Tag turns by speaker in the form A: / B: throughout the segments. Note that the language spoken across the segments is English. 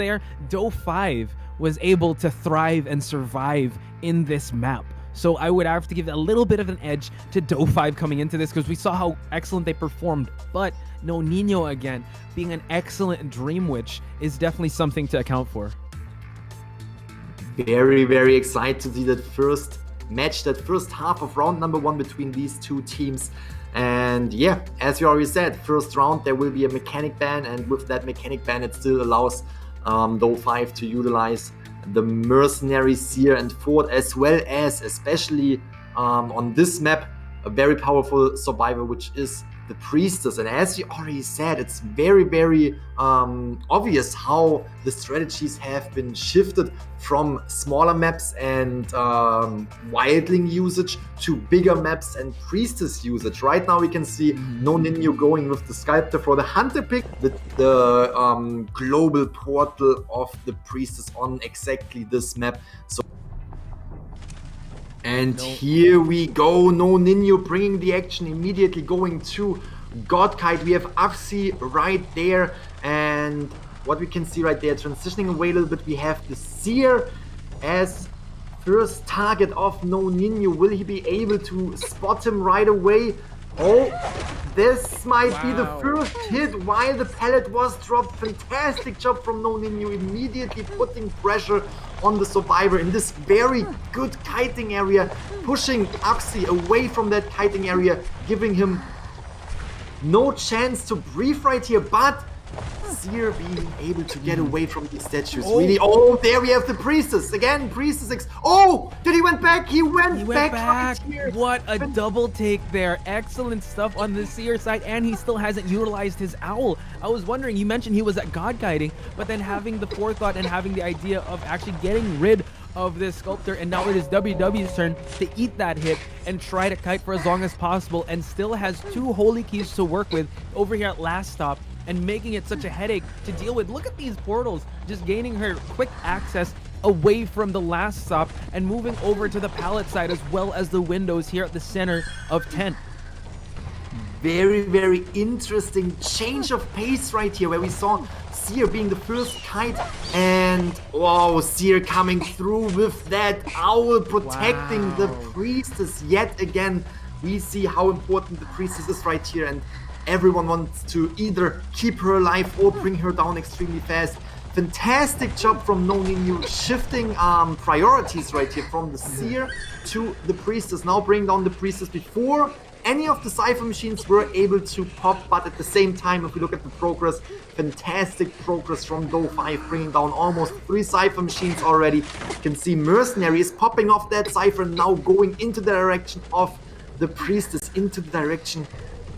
A: there, DOU5 was able to thrive and survive in this map. So I would have to give a little bit of an edge to DOU5 coming into this because we saw how excellent they performed. But NONINO, again, being an excellent Dream Witch is definitely something to account for.
B: Very, very excited to see that first match, that first half of round number 1 between these two teams. And yeah, as you already said, first round there will be a mechanic ban, and with that mechanic ban it still allows DOU5 to utilize the Mercenary, Seer and Ford, as well as, especially on this map, a very powerful survivor, which is the Priestess. And as you already said, it's very, very obvious how the strategies have been shifted from smaller maps and wildling usage to bigger maps and Priestess usage. Right now we can see NONINO going with the Sculptor for the Hunter pick, the global portal of the Priestess on exactly this map. So here we go, NONINO bringing the action, immediately going to Godkite. We have Afsi right there, and what we can see right there, transitioning away a little bit, we have the Seer as first target of NONINO. Will he be able to spot him right away? Oh, this might be the first hit while the pallet was dropped. Fantastic job from NONINO, immediately putting pressure on the survivor in this very good kiting area, pushing Axi away from that kiting area, giving him no chance to breathe right here, but Seer being able to get away from these statues. Really, there we have the Priestess again. Priestess, did he went back? He went back. Right here.
A: What a double take there. Excellent stuff on the Seer side, and he still hasn't utilized his owl. I was wondering, you mentioned he was at God Guiding, but then having the forethought and having the idea of actually getting rid of this Sculptor, and now it is WW's turn to eat that hit and try to kite for as long as possible, and still has 2 holy keys to work with over here at last stop, and making it such a headache to deal with. Look at these portals, just gaining her quick access away from the last stop and moving over to the pallet side, as well as the windows here at the center of tent.
B: Very, very interesting change of pace right here, where we saw Seer being the first kite, and wow, Seer coming through with that owl, protecting the Priestess yet again. We see how important the Priestess is right here, and everyone wants to either keep her alive or bring her down extremely fast. Fantastic job from NONINO, shifting priorities right here from the Seer to the Priestess. Now bring down the Priestess before any of the Cypher machines were able to pop, but at the same time, if we look at the progress, fantastic progress from DOU5, bringing down almost 3 Cypher machines already. You can see Mercenary is popping off that Cypher, now going into the direction of the Priestess, into the direction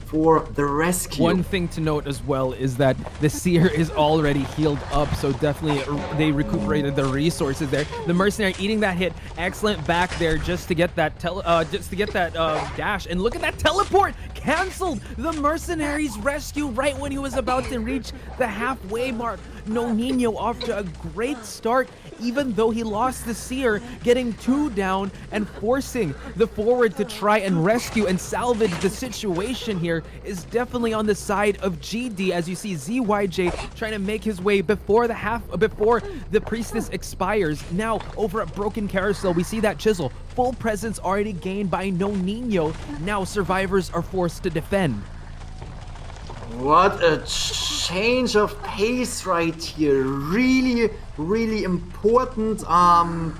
B: for the rescue.
A: One thing to note as well is that the Seer is already healed up, so definitely they recuperated their resources there. The Mercenary eating that hit, excellent back there just to get that dash, and look at that teleport canceled. The Mercenary's rescue right when he was about to reach the halfway mark. NONINO off to a great start, even though he lost the Seer, getting 2 down and forcing the forward to try and rescue and salvage the situation here is definitely on the side of GD, as you see ZYJ trying to make his way before the Priestess expires. Now over at Broken Carousel, we see that chisel, full presence already gained by NONINO. Now survivors are forced to defend.
B: What a change of pace right here. Really, really important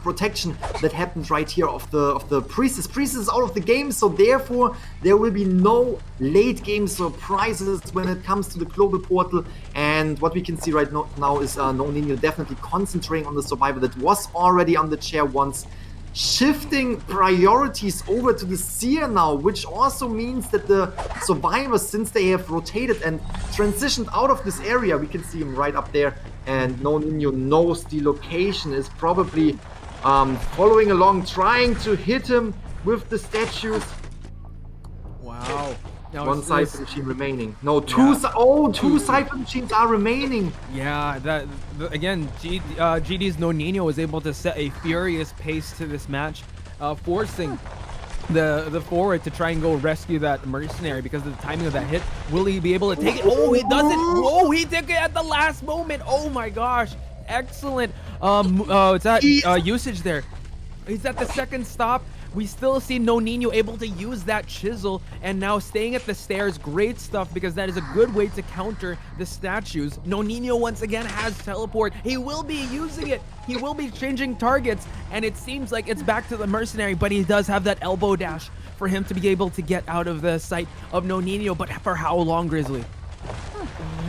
B: protection that happened right here of the Priestess. Priestess is out of the game, so therefore there will be no late game surprises when it comes to the global portal. And what we can see right now is NONINO definitely concentrating on the survivor that was already on the chair once, shifting priorities over to the Seer now, which also means that the survivors, since they have rotated and transitioned out of this area, we can see him right up there, and NONINO knows the location, is probably following along, trying to hit him with the statues.
A: Wow. Now
B: One Cypher machine remaining. No, two Cypher machines are remaining.
A: Yeah, again, GD's NONINO was able to set a furious pace to this match, forcing the forward to try and go rescue that Mercenary because of the timing of that hit. Will he be able to take it? Oh, he does it. Oh, he took it at the last moment. Oh my gosh. excellent usage there. He's at the second stop. We still see NONINO able to use that chisel, and now staying at the stairs. Great stuff, because that is a good way to counter the statues. NONINO once again has teleport. He will be using it. He will be changing targets, and it seems like it's back to the mercenary, but he does have that elbow dash for him to be able to get out of the sight of NONINO. But for how long, Grizzly?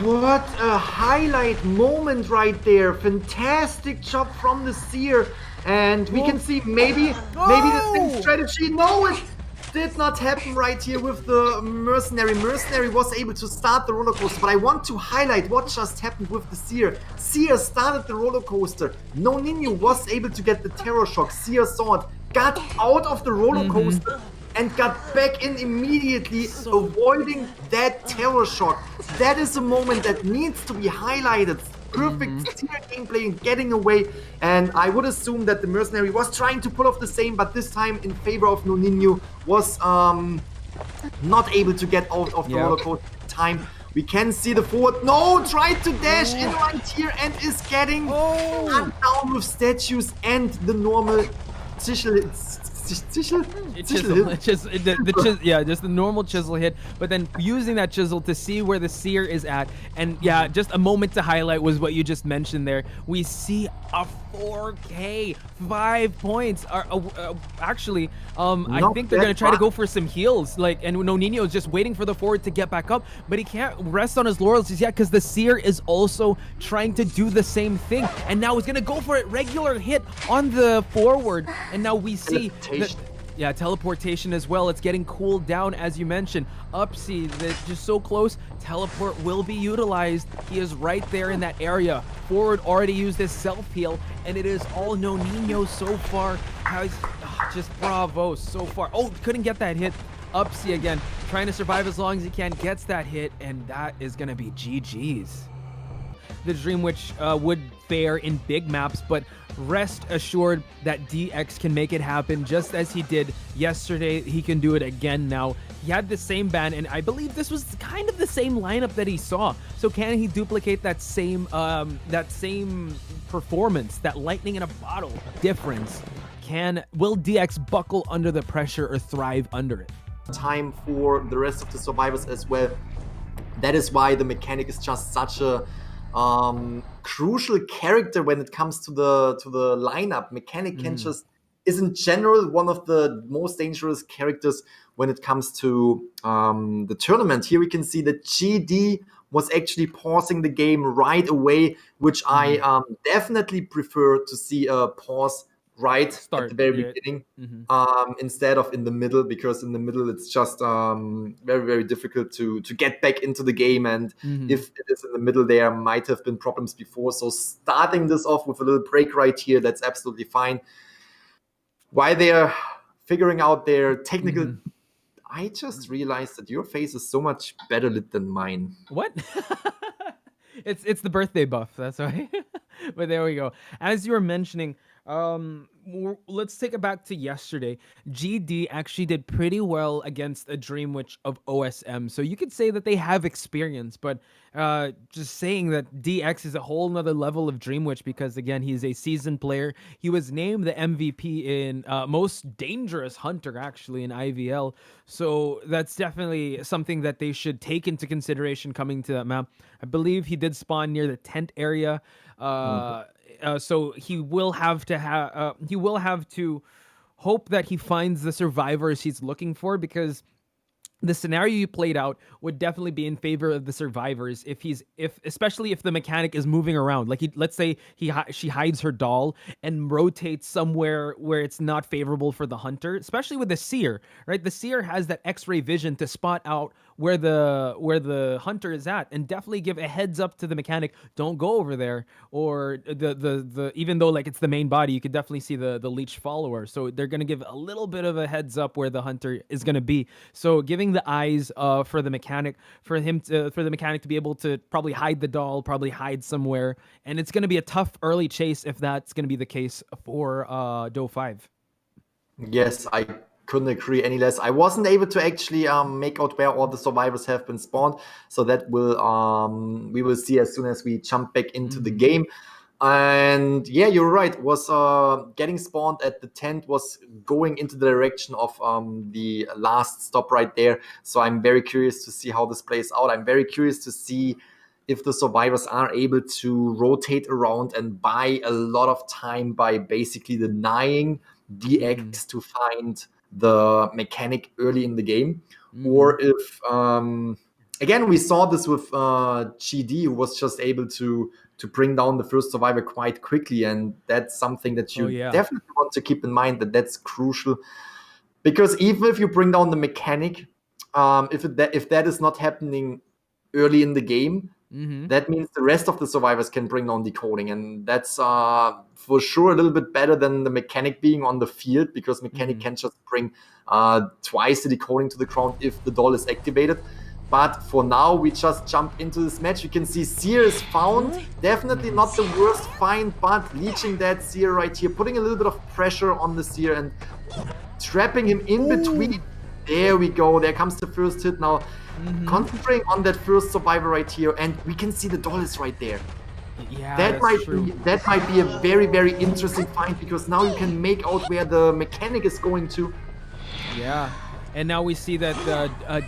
B: What a highlight moment right there. Fantastic job from the Seer. And we can see maybe the same strategy. No, it did not happen right here with the Mercenary. Mercenary was able to start the roller coaster, but I want to highlight what just happened with the Seer. Seer started the roller coaster. NONINO was able to get the Terror Shock. Seer saw it, got out of the roller coaster, and got back in immediately, avoiding that Terror Shock. That is a moment that needs to be highlighted. Perfect Seer gameplay and getting away, and I would assume that the Mercenary was trying to pull off the same, but this time in favor of NONINO, was not able to get out of the roller coaster in time. We can see the forward. No, tried to dash in right here and is getting cut down with statues and the normal chisel.
A: Just the normal chisel hit, but then using that chisel to see where the Seer is at. And yeah, just a moment to highlight was what you just mentioned there. We see a 4K, 5 points. Actually, I think they're gonna try to go for some heals, and NONINO is just waiting for the forward to get back up, but he can't rest on his laurels just yet, because the Seer is also trying to do the same thing, and now he's gonna go for it. Regular hit on the forward, and now we see teleportation as well. It's getting cooled down, as you mentioned. Upsy, just so close. Teleport will be utilized. He is right there in that area. Forward already used his self-heal, and it is all NONINO so far. Just bravo so far. Oh, couldn't get that hit. Upsy again, trying to survive as long as he can. Gets that hit, and that is going to be GG's. The Dream Witch would fare in big maps, but rest assured that DX can make it happen just as he did yesterday. He can do it again now. He had the same ban, and I believe this was kind of the same lineup that he saw. So can he duplicate that same performance, that lightning in a bottle difference? Will DX buckle under the pressure or thrive under it?
B: Time for the rest of the survivors as well. That is why the mechanic is just such a crucial character when it comes to the lineup. Mechanic can just is in general one of the most dangerous characters when it comes to the tournament. Here we can see that GD was actually pausing the game right away, which I definitely prefer to see a pause right at the very beginning instead of in the middle, because in the middle it's just very, very difficult to get back into the game, and if it is in the middle there might have been problems before. So starting this off with a little break right here, that's absolutely fine. While they're figuring out their technical I just realized that your face is so much better lit than mine.
A: What? It's the birthday buff, that's why. But there we go. As you were mentioning, let's take it back to yesterday. GD actually did pretty well against a Dream Witch of OSM, so you could say that they have experience, but just saying that DX is a whole nother level of Dream Witch, because again, he's a seasoned player. He was named the MVP in most dangerous hunter actually in IVL, so that's definitely something that they should take into consideration coming to that map. I believe he did spawn near the tent area. So he will have to hope that he finds the survivors he's looking for, because the scenario you played out would definitely be in favor of the survivors especially if the mechanic is moving around. Like let's say she hides her doll and rotates somewhere where it's not favorable for the hunter, especially with the Seer, right? The Seer has that X-ray vision to spot out where the hunter is at, and definitely give a heads up to the mechanic, don't go over there, or the even though like it's the main body, you could definitely see the leech follower, so they're going to give a little bit of a heads up where the hunter is going to be. So giving the eyes for the mechanic, for the mechanic to be able to probably hide the doll, probably hide somewhere, and it's going to be a tough early chase if that's going to be the case for DOU5.
B: Yes, I couldn't agree any less. I wasn't able to actually make out where all the survivors have been spawned, so that will we will see as soon as we jump back into the game. And yeah, you're right. Was getting spawned at the tent, was going into the direction of the last stop right there. So I'm very curious to see how this plays out. I'm very curious to see if the survivors are able to rotate around and buy a lot of time by basically denying DX to find the mechanic early in the game, or if again, we saw this with GD, who was just able to bring down the first survivor quite quickly, and that's something that you definitely want to keep in mind, that that's crucial, because even if you bring down the mechanic, if that is not happening early in the game, that means the rest of the survivors can bring down decoding, and that's for sure a little bit better than the mechanic being on the field, because mechanic can just bring twice the decoding to the ground if the doll is activated. But for now, we just jump into this match. You can see Seer is found. Definitely not the worst find, but leeching that Seer right here, putting a little bit of pressure on the Seer and trapping him in between. There we go. There comes the first hit now. Concentrating on that first survivor right here, and we can see the doll is right there.
A: Yeah,
B: that might be a very, very interesting find, because now you can make out where the mechanic is going to.
A: Yeah. And now we see that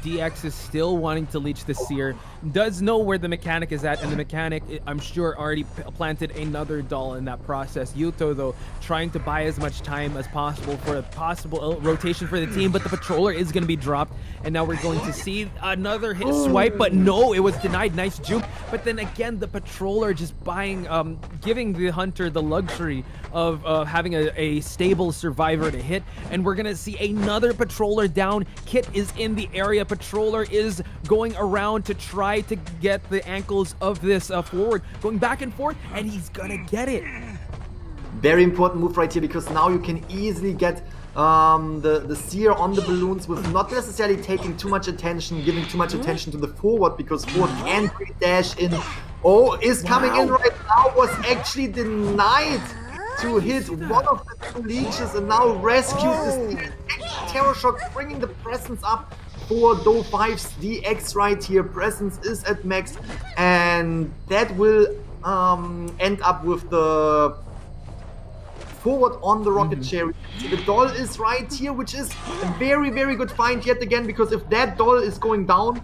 A: DX is still wanting to leech the Seer, does know where the mechanic is at, and the mechanic, I'm sure, already planted another doll in that process. Yuto, though, trying to buy as much time as possible for a possible rotation for the team, but the patroller is going to be dropped, and now we're going to see another hit swipe, but no, it was denied. Nice juke, but then again, the patroller just buying, giving the hunter the luxury of having a stable survivor to hit, and we're going to see another patroller down. Kit is in the area. Patroller is going around to try to get the ankles of this forward, going back and forth, and he's gonna get it.
B: Very important move right here, because now you can easily get the Seer on the balloons with not necessarily taking too much attention, giving too much attention to the forward, because forward can dash in. Oh, is coming in right now, was actually denied to hit one of the two leeches, and now rescues the Seer. Terror Shock bringing the presence up for DOU5's DX right here. Presence is at max, and that will end up with the forward on the rocket chair. The doll is right here, which is a very, very good find yet again, because if that doll is going down,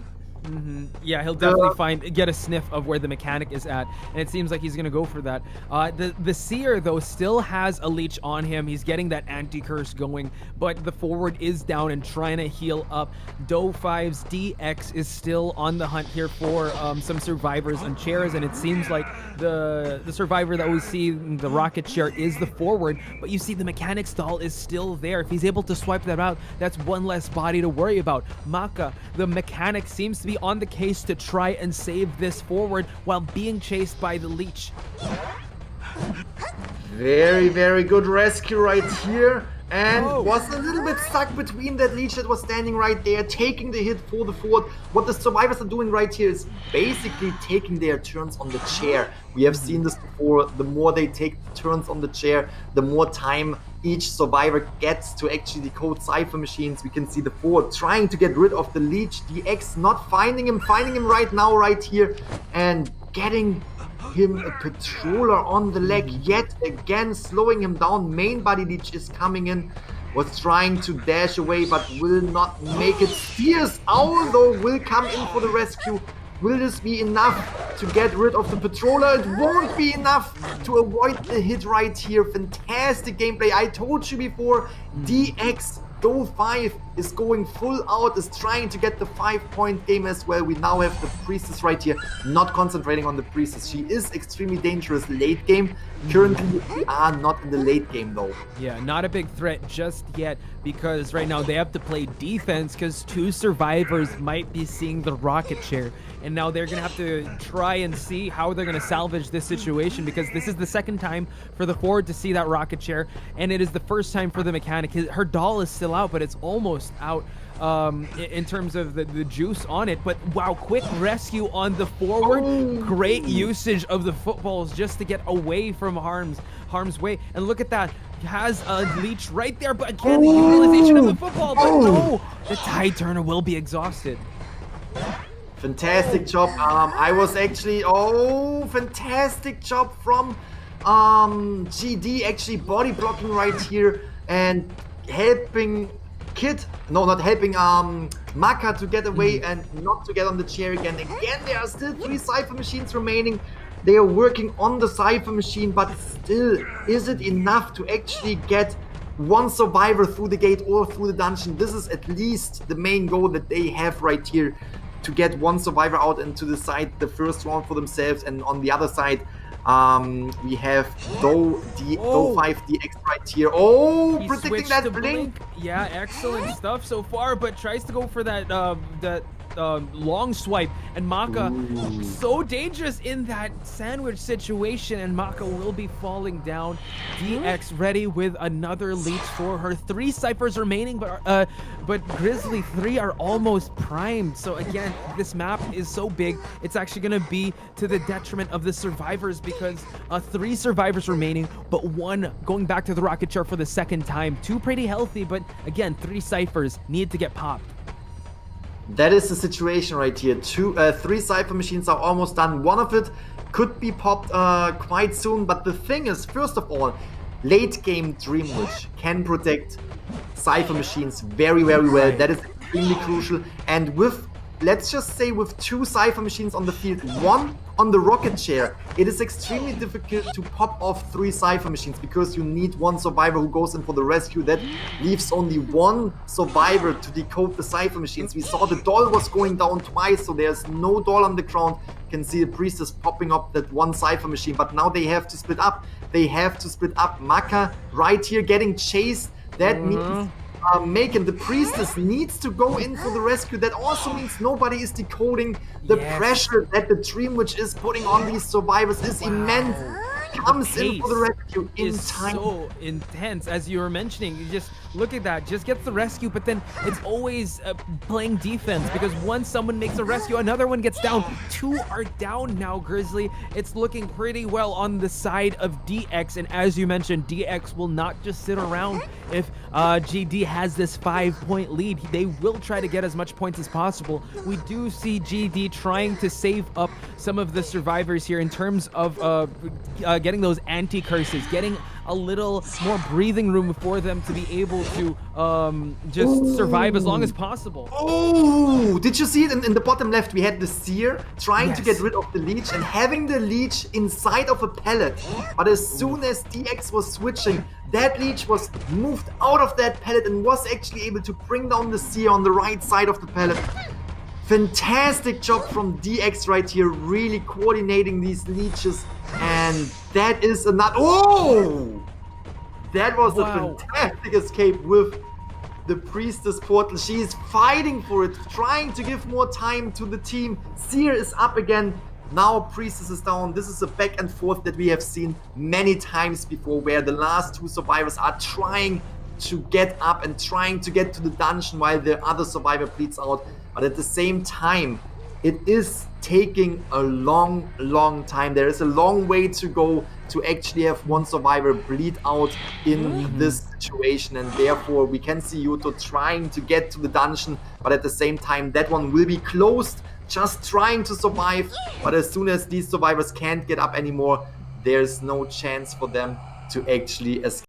A: yeah, he'll definitely get a sniff of where the mechanic is at, and it seems like he's gonna go for that. The Seer, though, still has a leech on him. He's getting that anti-curse going, but the forward is down and trying to heal up. DOU5's DX is still on the hunt here for some survivors and chairs, and it seems like the survivor that we see in the rocket chair is the forward, but you see the mechanics doll is still there. If he's able to swipe that out, that's one less body to worry about. Maka, the mechanic, seems to be on the case to try and save this forward while being chased by the leech.
B: Very, very good rescue right here, and was a little bit stuck between that leech that was standing right there, taking the hit for the forward. What the survivors are doing right here is basically taking their turns on the chair. We have seen this before. The more they take turns on the chair, the more time each survivor gets to actually decode cipher machines. We can see the forward trying to get rid of the leech. DX not finding him right now, right here, and getting him a patroller on the leg yet again, slowing him down. Main body leech is coming in, was trying to dash away, but will not make it. Fierce Owl, though, will come in for the rescue. Will this be enough to get rid of the patroller? It won't be enough to avoid the hit right here. Fantastic gameplay. I told you before, DX DOU5 is going full out, is trying to get the 5-point game as well. We now have the Priestess right here, not concentrating on the Priestess. She is extremely dangerous late game. Currently, we are not in the late game though.
A: Yeah, not a big threat just yet, because right now they have to play defense because two survivors might be seeing the rocket chair. And now they're going to have to try and see how they're going to salvage this situation, because this is the second time for the forward to see that rocket chair, and it is the first time for the mechanic. Her doll is still out, but it's almost out in terms of the juice on it. But wow, quick rescue on the forward. Great usage of the footballs just to get away from harm's way. And look at that. Has a leech right there, but again, the utilization of the football. But no, the tide turner will be exhausted.
B: Fantastic job. I was actually, fantastic job from GD actually body blocking right here and helping not helping Maka to get away and not to get on the chair again. Again, there are still 3 Cypher machines remaining. They are working on the Cypher machine, but still, is it enough to actually get one survivor through the gate or through the dungeon? This is at least the main goal that they have right here, to get one survivor out and to decide the first round for themselves. And on the other side, we have DOU5 DX right here. Oh,
A: He
B: predicting
A: switched
B: that
A: to
B: blink.
A: Yeah, excellent stuff so far, but tries to go for that long swipe, and Maka so dangerous in that sandwich situation, and Maka will be falling down. DX ready with another leech for her. 3 Cyphers remaining, but Grizzly 3 are almost primed. So again, this map is so big, it's actually gonna be to the detriment of the survivors, because 3 survivors remaining, but 1 going back to the rocket chair for the second time. 2 pretty healthy, but again, 3 Cyphers need to get popped.
B: That is the situation right here. 3 Cypher machines are almost done. One of it could be popped quite soon, but the thing is, first of all, late game Dream Witch can protect Cypher machines very, very well. That is extremely crucial. And with, let's just say, with 2 Cypher machines on the field, 1 on the rocket chair, it is extremely difficult to pop off 3 Cypher machines, because you need 1 survivor who goes in for the rescue. That leaves only 1 survivor to decode the Cypher machines. We saw the doll was going down twice, so there's no doll on the ground. You can see the priestess popping up that 1 Cypher machine, but now they have to split up. They have to split up. Maka right here getting chased. That means Macon, the priestess, needs to go in for the rescue. That also means nobody is decoding. The pressure that the Dream Witch is putting on these survivors is immense. Comes in for the rescue in time.
A: So intense, as you were mentioning. You just look at that, just gets the rescue, but then it's always playing defense, because once someone makes a rescue, another one gets down. 2 are down now, Grizzly. It's looking pretty well on the side of DX, and as you mentioned, DX will not just sit around. If GD has this 5-point lead, they will try to get as much points as possible. We do see GD trying to save up some of the survivors here in terms of getting those anti-curses, getting a little more breathing room for them to be able to just survive as long as possible.
B: Oh, did you see it in the bottom left? We had the Seer trying to get rid of the leech and having the leech inside of a pallet. But as soon as DX was switching, that leech was moved out of that pallet and was actually able to bring down the Seer on the right side of the pallet. Fantastic job from DX right here, really coordinating these leeches, and that is another. Oh, that was a fantastic escape with the priestess portal. She is fighting for it, trying to give more time to the team. Seer is up again. Now priestess is down. This is a back and forth that we have seen many times before, where the last 2 survivors are trying to get up and trying to get to the dungeon while the other survivor bleeds out. But at the same time, it is taking a long time. There is a long way to go to actually have 1 survivor bleed out in this situation, and therefore we can see Yuto trying to get to the dungeon, but at the same time that one will be closed, just trying to survive. But as soon as these survivors can't get up anymore, there's no chance for them to actually escape.